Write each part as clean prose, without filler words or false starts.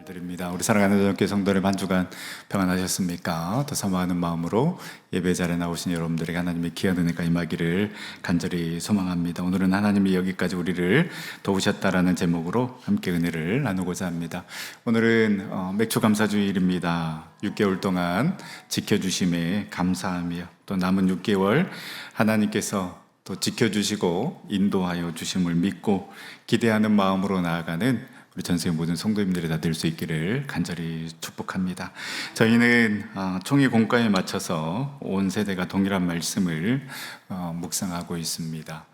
드립니다. 우리 사랑하는 저녁교회 성도들 한 주간 평안하셨습니까? 더 사모하는 마음으로 예배 자리에 나오신 여러분들에게 하나님의 귀한 은혜가 임하기를 간절히 소망합니다. 오늘은 하나님이 여기까지 우리를 도우셨다라는 제목으로 함께 은혜를 나누고자 합니다. 오늘은 맥주 감사주일입니다. 6개월 동안 지켜주심에 감사하며 또 남은 6개월 하나님께서 또 지켜주시고 인도하여 주심을 믿고 기대하는 마음으로 나아가는 우리 전세의 모든 성도님들이 다 될 수 있기를 간절히 축복합니다. 저희는 총회 공과에 맞춰서 온 세대가 동일한 말씀을 묵상하고 있습니다.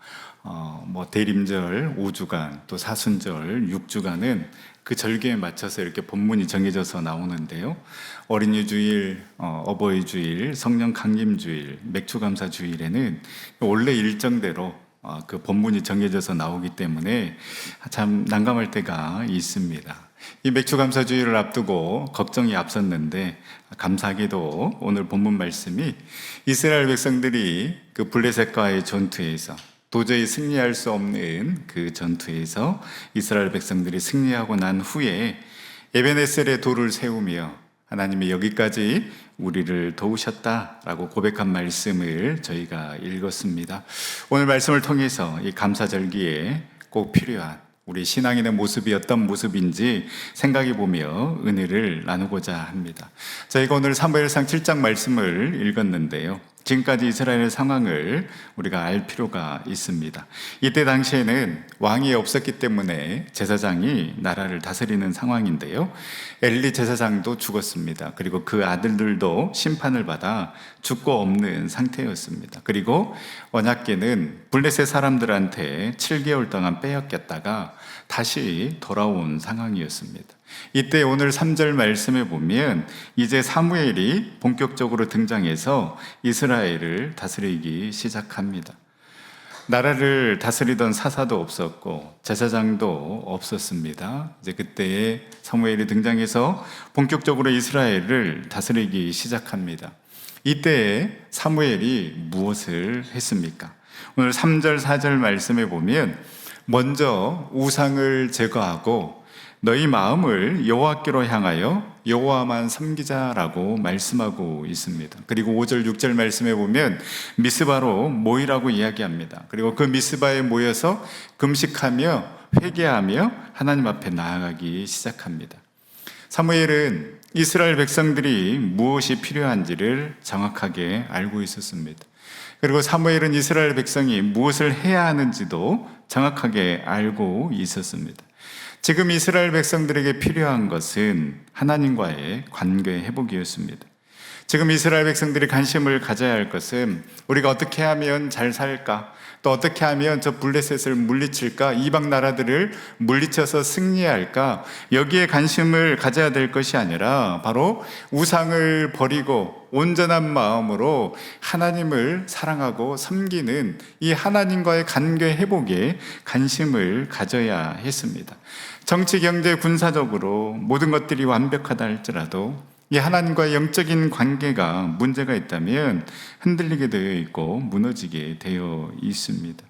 대림절 5주간 또 사순절 6주간은 그 절기에 맞춰서 이렇게 본문이 정해져서 나오는데요. 어린이 주일, 어버이 주일, 성령 강림 주일, 맥주 감사 주일에는 원래 일정대로 그 본문이 정해져서 나오기 때문에 참 난감할 때가 있습니다. 이 맥주 감사 주일을 앞두고 걱정이 앞섰는데 감사하게도 오늘 본문 말씀이 이스라엘 백성들이 그 블레셋과의 전투에서 도저히 승리할 수 없는 그 전투에서 이스라엘 백성들이 승리하고 난 후에 에베네셀에 돌을 세우며 하나님이 여기까지 우리를 도우셨다라고 고백한 말씀을 저희가 읽었습니다. 오늘 말씀을 통해서 이 감사절기에 꼭 필요한 우리 신앙인의 모습이 어떤 모습인지 생각해 보며 은혜를 나누고자 합니다. 저희가 오늘 사무엘상 7장 말씀을 읽었는데요. 지금까지 이스라엘의 상황을 우리가 알 필요가 있습니다. 이때 당시에는 왕이 없었기 때문에 제사장이 나라를 다스리는 상황인데요. 엘리 제사장도 죽었습니다. 그리고 그 아들들도 심판을 받아 죽고 없는 상태였습니다. 그리고 언약궤는 블레셋 사람들한테 7개월 동안 빼앗겼다가 다시 돌아온 상황이었습니다. 이때 오늘 3절 말씀에 보면 이제 사무엘이 본격적으로 등장해서 이스라엘을 다스리기 시작합니다. 나라를 다스리던 사사도 없었고 제사장도 없었습니다. 이제 그때에 사무엘이 등장해서 본격적으로 이스라엘을 다스리기 시작합니다. 이때에 사무엘이 무엇을 했습니까? 오늘 3절 4절 말씀에 보면 먼저 우상을 제거하고 너희 마음을 여호와께로 향하여 여호와만 섬기자라고 말씀하고 있습니다. 그리고 5절 6절 말씀에 보면 미스바로 모이라고 이야기합니다. 그리고 그 미스바에 모여서 금식하며 회개하며 하나님 앞에 나아가기 시작합니다. 사무엘은 이스라엘 백성들이 무엇이 필요한지를 정확하게 알고 있었습니다. 그리고 사무엘은 이스라엘 백성이 무엇을 해야 하는지도 정확하게 알고 있었습니다. 지금 이스라엘 백성들에게 필요한 것은 하나님과의 관계 회복이었습니다. 지금 이스라엘 백성들이 관심을 가져야 할 것은 우리가 어떻게 하면 잘 살까? 또 어떻게 하면 저 블레셋을 물리칠까? 이방 나라들을 물리쳐서 승리할까? 여기에 관심을 가져야 될 것이 아니라 바로 우상을 버리고 온전한 마음으로 하나님을 사랑하고 섬기는 이 하나님과의 관계 회복에 관심을 가져야 했습니다. 정치, 경제, 군사적으로 모든 것들이 완벽하다 할지라도 이 하나님과의 영적인 관계가 문제가 있다면 흔들리게 되어 있고 무너지게 되어 있습니다.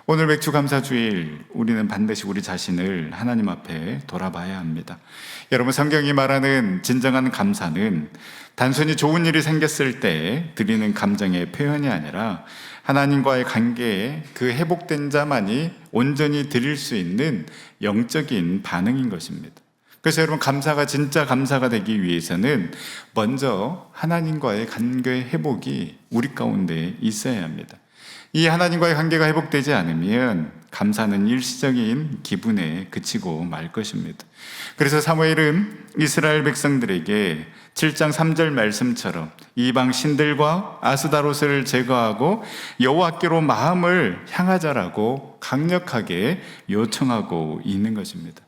오늘 맥주 감사주일 우리는 반드시 우리 자신을 하나님 앞에 돌아봐야 합니다. 여러분, 성경이 말하는 진정한 감사는 단순히 좋은 일이 생겼을 때 드리는 감정의 표현이 아니라 하나님과의 관계에 그 회복된 자만이 온전히 드릴 수 있는 영적인 반응인 것입니다. 그래서 여러분, 감사가 진짜 감사가 되기 위해서는 먼저 하나님과의 관계 회복이 우리 가운데 있어야 합니다. 이 하나님과의 관계가 회복되지 않으면 감사는 일시적인 기분에 그치고 말 것입니다. 그래서 사무엘은 이스라엘 백성들에게 7장 3절 말씀처럼 이방 신들과 아스다롯을 제거하고 여호와께로 마음을 향하자라고 강력하게 요청하고 있는 것입니다.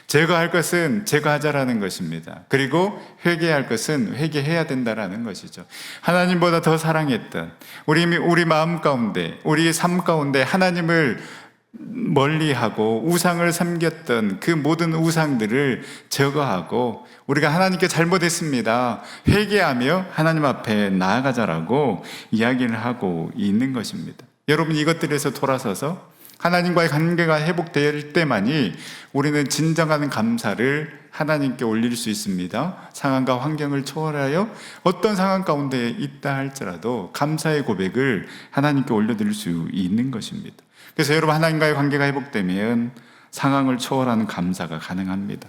제거할 것은 제거하자라는 것입니다. 그리고 회개할 것은 회개해야 된다라는 것이죠. 하나님보다 더 사랑했던 우리 마음 가운데, 우리 삶 가운데 하나님을 멀리하고 우상을 섬겼던 그 모든 우상들을 제거하고 우리가 하나님께 잘못했습니다, 회개하며 하나님 앞에 나아가자라고 이야기를 하고 있는 것입니다. 여러분, 이것들에서 돌아서서 하나님과의 관계가 회복될 때만이 우리는 진정한 감사를 하나님께 올릴 수 있습니다. 상황과 환경을 초월하여 어떤 상황 가운데 있다 할지라도 감사의 고백을 하나님께 올려드릴 수 있는 것입니다. 그래서 여러분, 하나님과의 관계가 회복되면 상황을 초월하는 감사가 가능합니다.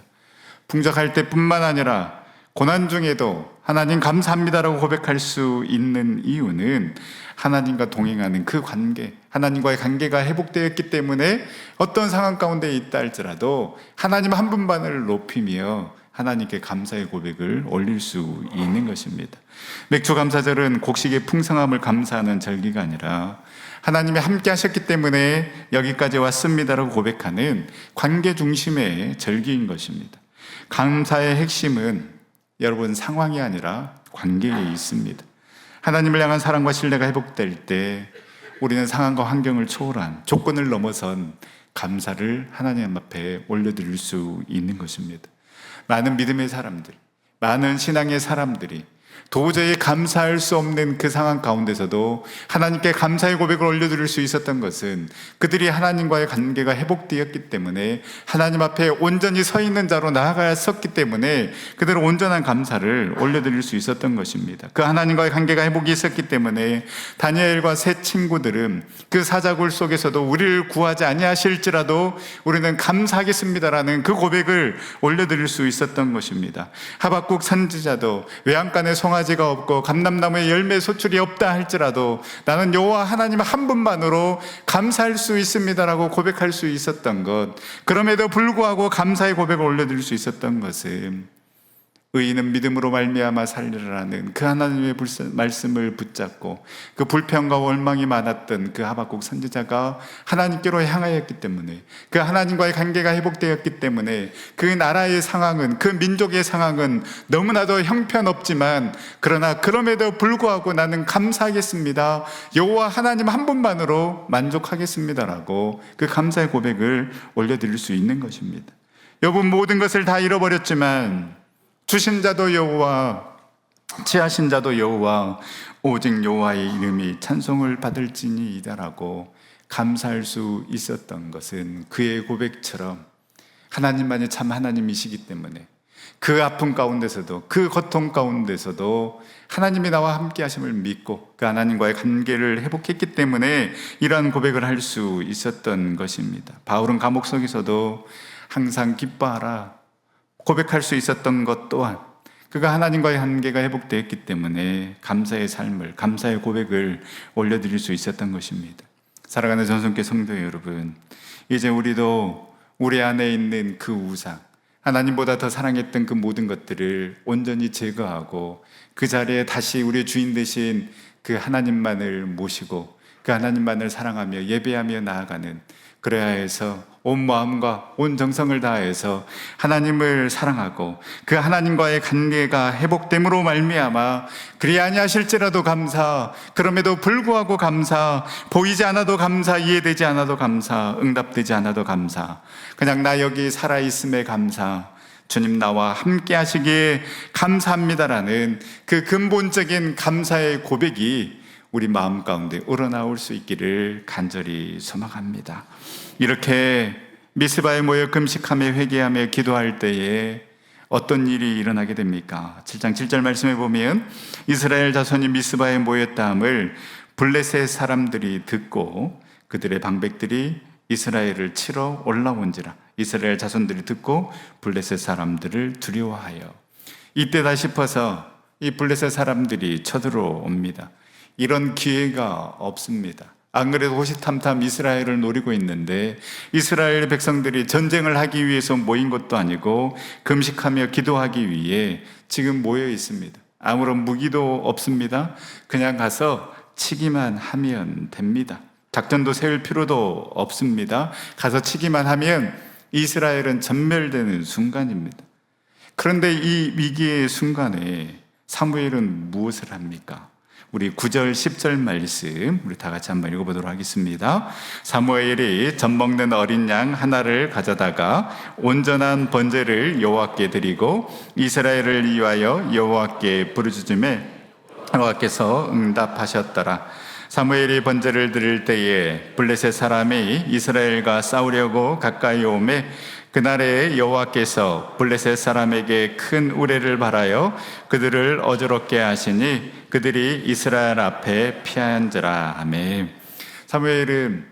풍족할 때뿐만 아니라 고난 중에도 하나님 감사합니다라고 고백할 수 있는 이유는 하나님과 동행하는 그 관계, 하나님과의 관계가 회복되었기 때문에 어떤 상황 가운데 있다 할지라도 하나님 한 분만을 높이며 하나님께 감사의 고백을 올릴 수 있는 것입니다. 맥주 감사절은 곡식의 풍성함을 감사하는 절기가 아니라 하나님이 함께 하셨기 때문에 여기까지 왔습니다라고 고백하는 관계 중심의 절기인 것입니다. 감사의 핵심은 여러분, 상황이 아니라 관계에 있습니다. 하나님을 향한 사랑과 신뢰가 회복될 때 우리는 상황과 환경을 초월한, 조건을 넘어선 감사를 하나님 앞에 올려드릴 수 있는 것입니다. 많은 믿음의 사람들, 많은 신앙의 사람들이 도저히 감사할 수 없는 그 상황 가운데서도 하나님께 감사의 고백을 올려드릴 수 있었던 것은 그들이 하나님과의 관계가 회복되었기 때문에, 하나님 앞에 온전히 서 있는 자로 나아갔었기 때문에 그들은 온전한 감사를 올려드릴 수 있었던 것입니다. 그 하나님과의 관계가 회복이 있었기 때문에 다니엘과 세 친구들은 그 사자굴 속에서도 우리를 구하지 아니하실지라도 우리는 감사하겠습니다라는 그 고백을 올려드릴 수 있었던 것입니다. 하박국 선지자도 외양간에 송아지가 없고 감람나무에 열매 소출이 없다 할지라도 나는 여호와 하나님 한 분만으로 감사할 수 있습니다라고 고백할 수 있었던 것, 그럼에도 불구하고 감사의 고백을 올려드릴 수 있었던 것은 의인은 믿음으로 말미암아 살리라는 그 하나님의 말씀을 붙잡고 그 불평과 원망이 많았던 그 하박국 선지자가 하나님께로 향하였기 때문에, 그 하나님과의 관계가 회복되었기 때문에 그 나라의 상황은, 그 민족의 상황은 너무나도 형편없지만 그러나 그럼에도 불구하고 나는 감사하겠습니다, 여호와 하나님 한 분만으로 만족하겠습니다라고 그 감사의 고백을 올려드릴 수 있는 것입니다. 여러분, 모든 것을 다 잃어버렸지만 주신 자도 여호와, 취하신 자도 여호와, 오직 여호와의 이름이 찬송을 받을지니이다라고 감사할 수 있었던 것은 그의 고백처럼 하나님만이 참 하나님이시기 때문에 그 아픔 가운데서도, 그 고통 가운데서도 하나님이 나와 함께 하심을 믿고 그 하나님과의 관계를 회복했기 때문에 이러한 고백을 할 수 있었던 것입니다. 바울은 감옥 속에서도 항상 기뻐하라 고백할 수 있었던 것 또한 그가 하나님과의 관계가 회복되었기 때문에 감사의 삶을, 감사의 고백을 올려드릴 수 있었던 것입니다. 살아가는 전성교 성도 여러분, 이제 우리도 우리 안에 있는 그 우상, 하나님보다 더 사랑했던 그 모든 것들을 온전히 제거하고 그 자리에 다시 우리의 주인 되신 그 하나님만을 모시고 그 하나님만을 사랑하며 예배하며 나아가는, 그래야 해서 온 마음과 온 정성을 다해서 하나님을 사랑하고 그 하나님과의 관계가 회복됨으로 말미암아 그리 아니하실지라도 감사, 그럼에도 불구하고 감사, 보이지 않아도 감사, 이해되지 않아도 감사, 응답되지 않아도 감사, 그냥 나 여기 살아있음에 감사, 주님 나와 함께 하시기에 감사합니다라는 그 근본적인 감사의 고백이 우리 마음 가운데 우러나올 수 있기를 간절히 소망합니다. 이렇게 미스바에 모여 금식하며 회개하며 기도할 때에 어떤 일이 일어나게 됩니까? 7장 7절 말씀에 보면 이스라엘 자손이 미스바에 모였다함을 블레셋 사람들이 듣고 그들의 방백들이 이스라엘을 치러 올라온지라. 이스라엘 자손들이 듣고 블레셋 사람들을 두려워하여 이때다 싶어서 이 블레셋 사람들이 쳐들어옵니다. 이런 기회가 없습니다. 안 그래도 호시탐탐 이스라엘을 노리고 있는데 이스라엘 백성들이 전쟁을 하기 위해서 모인 것도 아니고 금식하며 기도하기 위해 지금 모여 있습니다. 아무런 무기도 없습니다. 그냥 가서 치기만 하면 됩니다. 작전도 세울 필요도 없습니다. 가서 치기만 하면 이스라엘은 전멸되는 순간입니다. 그런데 이 위기의 순간에 사무엘은 무엇을 합니까? 우리 9절 10절 말씀 우리 다 같이 한번 읽어보도록 하겠습니다. 사무엘이 젖 먹는 어린 양 하나를 가져다가 온전한 번제를 여호와께 드리고 이스라엘을 위하여 여호와께 부르짖음에 여호와께서 응답하셨더라. 사무엘이 번제를 드릴 때에 블레셋 사람이 이스라엘과 싸우려고 가까이 오매 그날에 여호와께서 블레셋 사람에게 큰 우레를 발하여 그들을 어지럽게 하시니 그들이 이스라엘 앞에 피한지라. 아멘. 사무엘은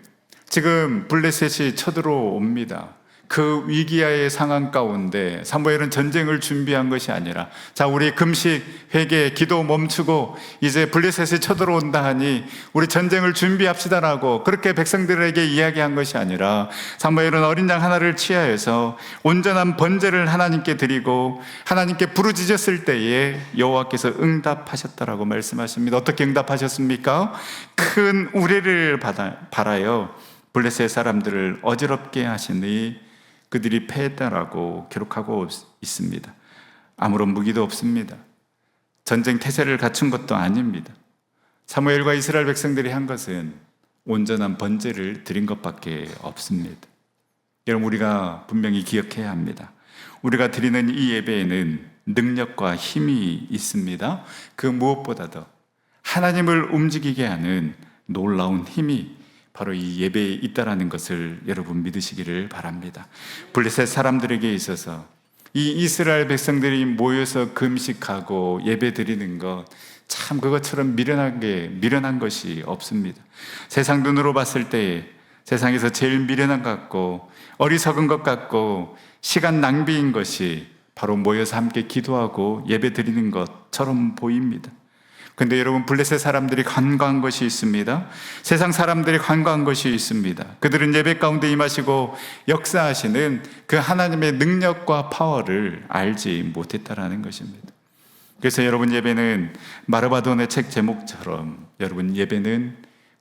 지금 블레셋이 쳐들어옵니다. 그 위기의 상황 가운데 사무엘은 전쟁을 준비한 것이 아니라, 자, 우리 금식, 회개, 기도 멈추고 이제 블레셋이 쳐들어온다 하니 우리 전쟁을 준비합시다라고 그렇게 백성들에게 이야기한 것이 아니라, 사무엘은 어린 양 하나를 취하여서 온전한 번제를 하나님께 드리고 하나님께 부르짖었을 때에 여호와께서 응답하셨다라고 말씀하십니다. 어떻게 응답하셨습니까? 큰 우레를 발하여 블레셋 사람들을 어지럽게 하시니 그들이 패했다라고 기록하고 있습니다. 아무런 무기도 없습니다. 전쟁 태세를 갖춘 것도 아닙니다. 사무엘과 이스라엘 백성들이 한 것은 온전한 번제를 드린 것밖에 없습니다. 여러분, 우리가 분명히 기억해야 합니다. 우리가 드리는 이 예배에는 능력과 힘이 있습니다. 그 무엇보다도 하나님을 움직이게 하는 놀라운 힘이 바로 이 예배에 있다라는 것을 여러분 믿으시기를 바랍니다. 블레셋 사람들에게 있어서 이 이스라엘 백성들이 모여서 금식하고 예배 드리는 것, 참 그것처럼 미련한 것이 없습니다. 세상 눈으로 봤을 때 세상에서 제일 미련한 것 같고 어리석은 것 같고 시간 낭비인 것이 바로 모여서 함께 기도하고 예배 드리는 것처럼 보입니다. 근데 여러분, 블레셋 사람들이 간과한 것이 있습니다. 세상 사람들이 간과한 것이 있습니다. 그들은 예배 가운데 임하시고 역사하시는 그 하나님의 능력과 파워를 알지 못했다라는 것입니다. 그래서 여러분, 예배는 마르바돈의 책 제목처럼 여러분, 예배는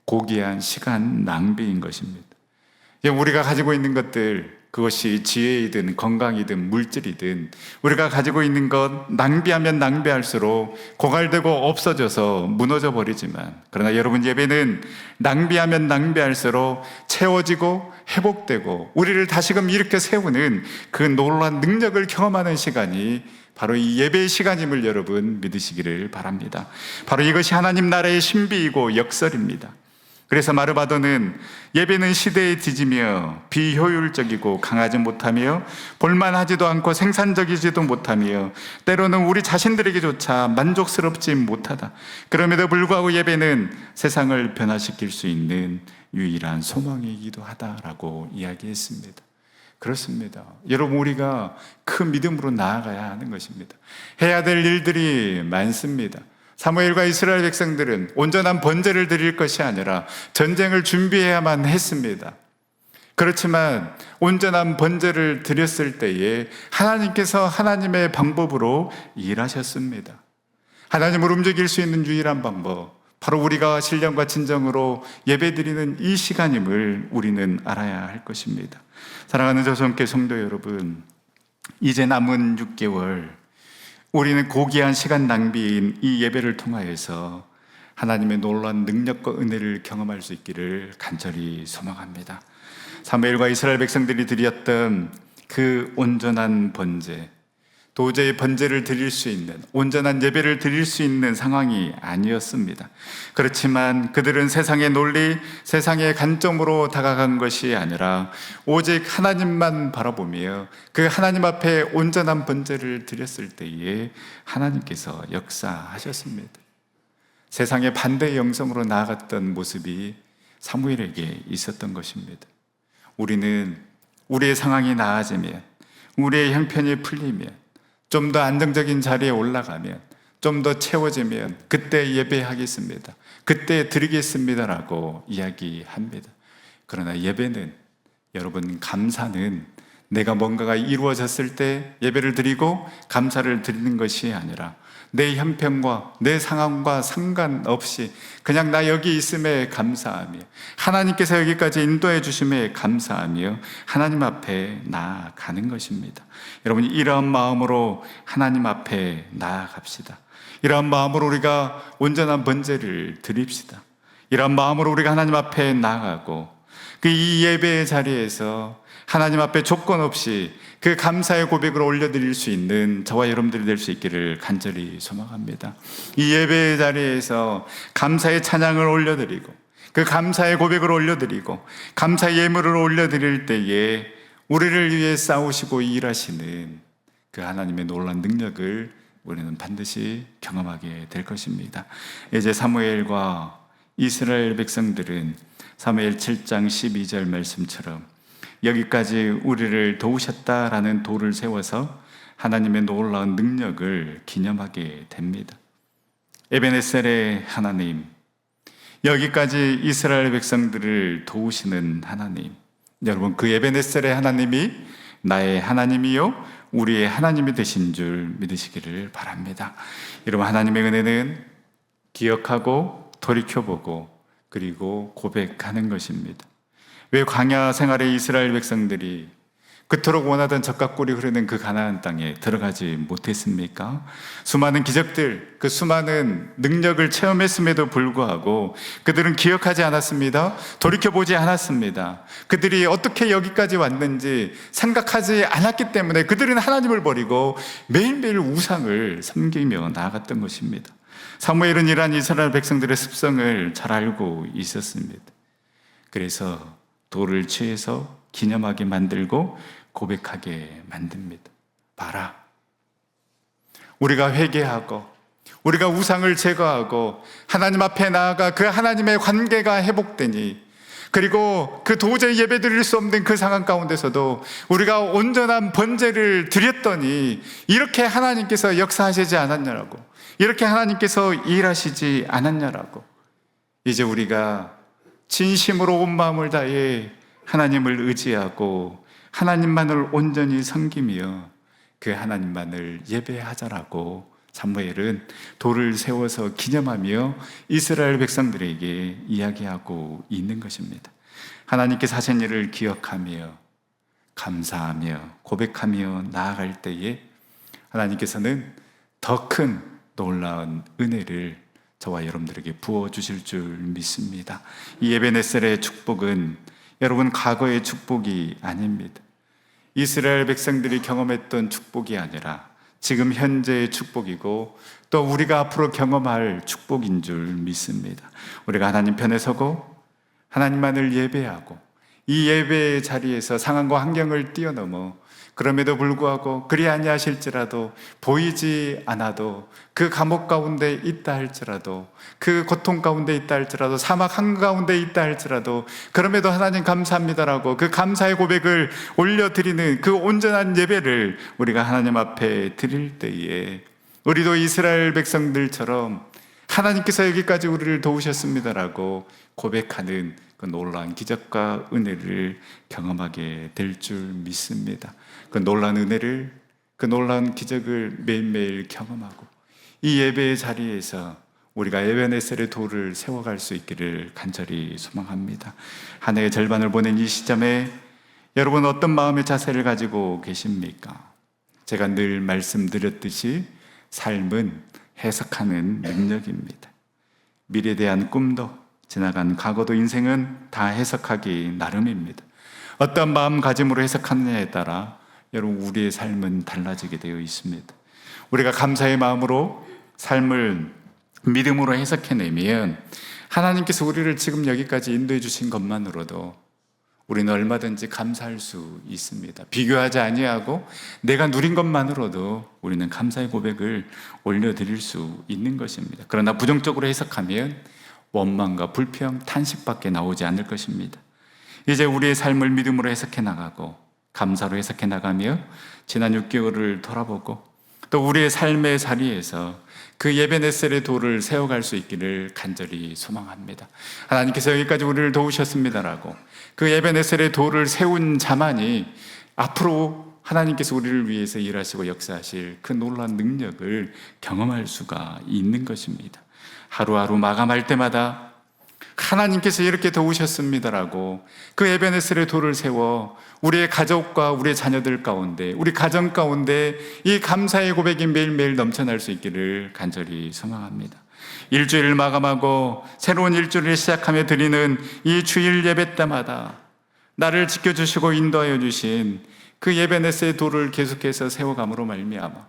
고귀한 시간 낭비인 것입니다. 우리가 가지고 있는 것들, 그것이 지혜이든 건강이든 물질이든 우리가 가지고 있는 것 낭비하면 낭비할수록 고갈되고 없어져서 무너져 버리지만, 그러나 여러분, 예배는 낭비하면 낭비할수록 채워지고 회복되고 우리를 다시금 일으켜 세우는 그 놀라운 능력을 경험하는 시간이 바로 이 예배의 시간임을 여러분 믿으시기를 바랍니다. 바로 이것이 하나님 나라의 신비이고 역설입니다. 그래서 마르바도는 예배는 시대에 뒤지며 비효율적이고 강하지 못하며 볼만하지도 않고 생산적이지도 못하며 때로는 우리 자신들에게조차 만족스럽지 못하다. 그럼에도 불구하고 예배는 세상을 변화시킬 수 있는 유일한 소망이기도 하다라고 이야기했습니다. 그렇습니다. 여러분, 우리가 큰 믿음으로 나아가야 하는 것입니다. 해야 될 일들이 많습니다. 사무엘과 이스라엘 백성들은 온전한 번제를 드릴 것이 아니라 전쟁을 준비해야만 했습니다. 그렇지만 온전한 번제를 드렸을 때에 하나님께서 하나님의 방법으로 일하셨습니다. 하나님을 움직일 수 있는 유일한 방법, 바로 우리가 신령과 진정으로 예배드리는 이 시간임을 우리는 알아야 할 것입니다. 사랑하는 저성교 성도 여러분, 이제 남은 6개월 우리는 고귀한 시간 낭비인 이 예배를 통하여서 하나님의 놀라운 능력과 은혜를 경험할 수 있기를 간절히 소망합니다. 사무엘과 이스라엘 백성들이 드렸던 그 온전한 번제, 도저히 번제를 드릴 수 있는, 온전한 예배를 드릴 수 있는 상황이 아니었습니다. 그렇지만 그들은 세상의 논리, 세상의 관점으로 다가간 것이 아니라 오직 하나님만 바라보며 그 하나님 앞에 온전한 번제를 드렸을 때에 하나님께서 역사하셨습니다. 세상의 반대의 영성으로 나아갔던 모습이 사무엘에게 있었던 것입니다. 우리는 우리의 상황이 나아지면, 우리의 형편이 풀리면, 좀 더 안정적인 자리에 올라가면, 좀 더 채워지면 그때 예배하겠습니다, 그때 드리겠습니다라고 이야기합니다. 그러나 예배는, 여러분, 감사는 내가 뭔가가 이루어졌을 때 예배를 드리고 감사를 드리는 것이 아니라 내 형편과 내 상황과 상관없이 그냥 나 여기 있음에 감사하며 하나님께서 여기까지 인도해 주심에 감사하며 하나님 앞에 나아가는 것입니다. 여러분, 이러한 마음으로 하나님 앞에 나아갑시다. 이러한 마음으로 우리가 온전한 번제를 드립시다. 이러한 마음으로 우리가 하나님 앞에 나아가고 그 이 예배의 자리에서 하나님 앞에 조건 없이 그 감사의 고백을 올려드릴 수 있는 저와 여러분들이 될 수 있기를 간절히 소망합니다. 이 예배의 자리에서 감사의 찬양을 올려드리고 그 감사의 고백을 올려드리고 감사의 예물을 올려드릴 때에 우리를 위해 싸우시고 일하시는 그 하나님의 놀라운 능력을 우리는 반드시 경험하게 될 것입니다. 이제 사무엘과 이스라엘 백성들은 사무엘 7장 12절 말씀처럼 여기까지 우리를 도우셨다라는 도를 세워서 하나님의 놀라운 능력을 기념하게 됩니다. 에베네셀의 하나님, 여기까지 이스라엘 백성들을 도우시는 하나님, 여러분 그 에베네셀의 하나님이 나의 하나님이요 우리의 하나님이 되신 줄 믿으시기를 바랍니다. 여러분, 하나님의 은혜는 기억하고 돌이켜보고 그리고 고백하는 것입니다. 왜 광야 생활의 이스라엘 백성들이 그토록 원하던 젖과 꿀이 흐르는 그 가나안 땅에 들어가지 못했습니까? 수많은 기적들, 그 수많은 능력을 체험했음에도 불구하고 그들은 기억하지 않았습니다. 돌이켜보지 않았습니다. 그들이 어떻게 여기까지 왔는지 생각하지 않았기 때문에 그들은 하나님을 버리고 매일매일 우상을 섬기며 나아갔던 것입니다. 사무엘은 이러한 이스라엘 백성들의 습성을 잘 알고 있었습니다. 그래서 돌을 취해서 기념하게 만들고 고백하게 만듭니다. 봐라, 우리가 회개하고 우리가 우상을 제거하고 하나님 앞에 나아가 그 하나님의 관계가 회복되니, 그리고 그 도저히 예배드릴 수 없는 그 상황 가운데서도 우리가 온전한 번제를 드렸더니 이렇게 하나님께서 역사하시지 않았냐라고, 이렇게 하나님께서 일하시지 않았냐라고. 이제 우리가 진심으로 온 마음을 다해 하나님을 의지하고 하나님만을 온전히 섬기며 그 하나님만을 예배하자라고 사무엘은 돌을 세워서 기념하며 이스라엘 백성들에게 이야기하고 있는 것입니다. 하나님께서 하신 일을 기억하며 감사하며 고백하며 나아갈 때에 하나님께서는 더 큰 놀라운 은혜를 저와 여러분들에게 부어주실 줄 믿습니다. 이 에베네셀의 축복은 여러분 과거의 축복이 아닙니다. 이스라엘 백성들이 경험했던 축복이 아니라 지금 현재의 축복이고 또 우리가 앞으로 경험할 축복인 줄 믿습니다. 우리가 하나님 편에 서고 하나님만을 예배하고 이 예배의 자리에서 상황과 환경을 뛰어넘어 그럼에도 불구하고 그리 아니하실지라도 보이지 않아도 그 감옥 가운데 있다 할지라도 그 고통 가운데 있다 할지라도 사막 한가운데 있다 할지라도 그럼에도 하나님 감사합니다라고 그 감사의 고백을 올려드리는 그 온전한 예배를 우리가 하나님 앞에 드릴 때에 우리도 이스라엘 백성들처럼 하나님께서 여기까지 우리를 도우셨습니다라고 고백하는 그 놀라운 기적과 은혜를 경험하게 될 줄 믿습니다. 그 놀라운 은혜를, 그 놀라운 기적을 매일매일 경험하고 이 예배의 자리에서 우리가 에베네셀의 돌을 세워갈 수 있기를 간절히 소망합니다. 한 해의 절반을 보낸 이 시점에 여러분 어떤 마음의 자세를 가지고 계십니까? 제가 늘 말씀드렸듯이 삶은 해석하는 능력입니다. 미래에 대한 꿈도 지나간 과거도 인생은 다 해석하기 나름입니다. 어떤 마음가짐으로 해석하느냐에 따라 여러분 우리의 삶은 달라지게 되어 있습니다. 우리가 감사의 마음으로 삶을 믿음으로 해석해내면 하나님께서 우리를 지금 여기까지 인도해 주신 것만으로도 우리는 얼마든지 감사할 수 있습니다. 비교하지 아니하고 내가 누린 것만으로도 우리는 감사의 고백을 올려드릴 수 있는 것입니다. 그러나 부정적으로 해석하면 원망과 불평, 탄식밖에 나오지 않을 것입니다. 이제 우리의 삶을 믿음으로 해석해 나가고 감사로 해석해 나가며 지난 6개월을 돌아보고 또 우리의 삶의 자리에서 그 에베네셀의 돌을 세워갈 수 있기를 간절히 소망합니다. 하나님께서 여기까지 우리를 도우셨습니다라고 그 에베네셀의 돌을 세운 자만이 앞으로 하나님께서 우리를 위해서 일하시고 역사하실 그 놀라운 능력을 경험할 수가 있는 것입니다. 하루하루 마감할 때마다 하나님께서 이렇게 도우셨습니다라고 그 에베네셀의 돌을 세워 우리의 가족과 우리의 자녀들 가운데, 우리 가정 가운데 이 감사의 고백이 매일매일 넘쳐날 수 있기를 간절히 소망합니다. 일주일 마감하고 새로운 일주일을 시작하며 드리는 이 주일 예배 때마다 나를 지켜주시고 인도하여 주신 그 예배넷의 도를 계속해서 세워감으로 말미암아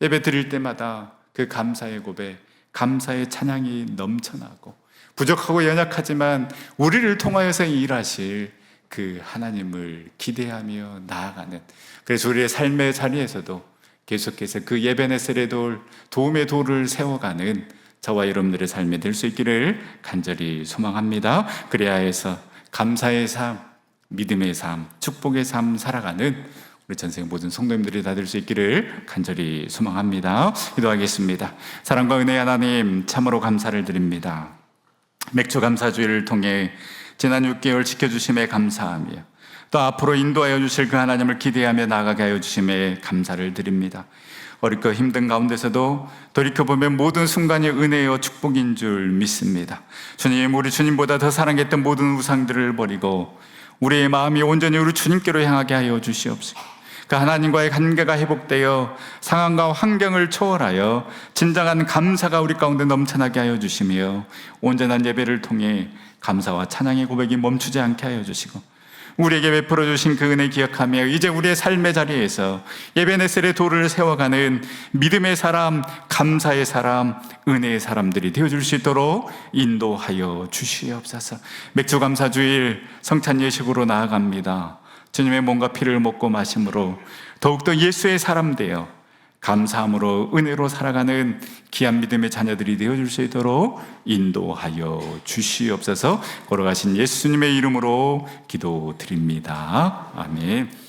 예배 드릴 때마다 그 감사의 고백, 감사의 찬양이 넘쳐나고 부족하고 연약하지만 우리를 통하여서 일하실 그 하나님을 기대하며 나아가는, 그래서 우리의 삶의 자리에서도 계속해서 그 예배넷의 돌, 도움의 돌을 세워가는 저와 여러분들의 삶이 될 수 있기를 간절히 소망합니다. 그래야 해서 감사의 삶, 믿음의 삶, 축복의 삶 살아가는 우리 전생 모든 성도님들이 다 될 수 있기를 간절히 소망합니다. 기도하겠습니다. 사랑과 은혜의 하나님, 참으로 감사를 드립니다. 맥주 감사주의를 통해 지난 6개월 지켜주심에 감사하며 또 앞으로 인도하여 주실 그 하나님을 기대하며 나아가게 하여 주심에 감사를 드립니다. 어렵고 힘든 가운데서도 돌이켜보면 모든 순간이 은혜요 축복인 줄 믿습니다. 주님, 우리 주님보다 더 사랑했던 모든 우상들을 버리고 우리의 마음이 온전히 우리 주님께로 향하게 하여 주시옵소서. 그 하나님과의 관계가 회복되어 상황과 환경을 초월하여 진정한 감사가 우리 가운데 넘쳐나게 하여 주시며 온전한 예배를 통해 감사와 찬양의 고백이 멈추지 않게 하여 주시고 우리에게 베풀어 주신 그 은혜 기억하며 이제 우리의 삶의 자리에서 예배넷의 도를 세워가는 믿음의 사람, 감사의 사람, 은혜의 사람들이 되어줄 수 있도록 인도하여 주시옵소서. 맥주 감사주일 성찬 예식으로 나아갑니다. 주님의 몸과 피를 먹고 마심으로 더욱더 예수의 사람 되어 감사함으로 은혜로 살아가는 귀한 믿음의 자녀들이 되어줄 수 있도록 인도하여 주시옵소서. 걸어가신 예수님의 이름으로 기도드립니다. 아멘.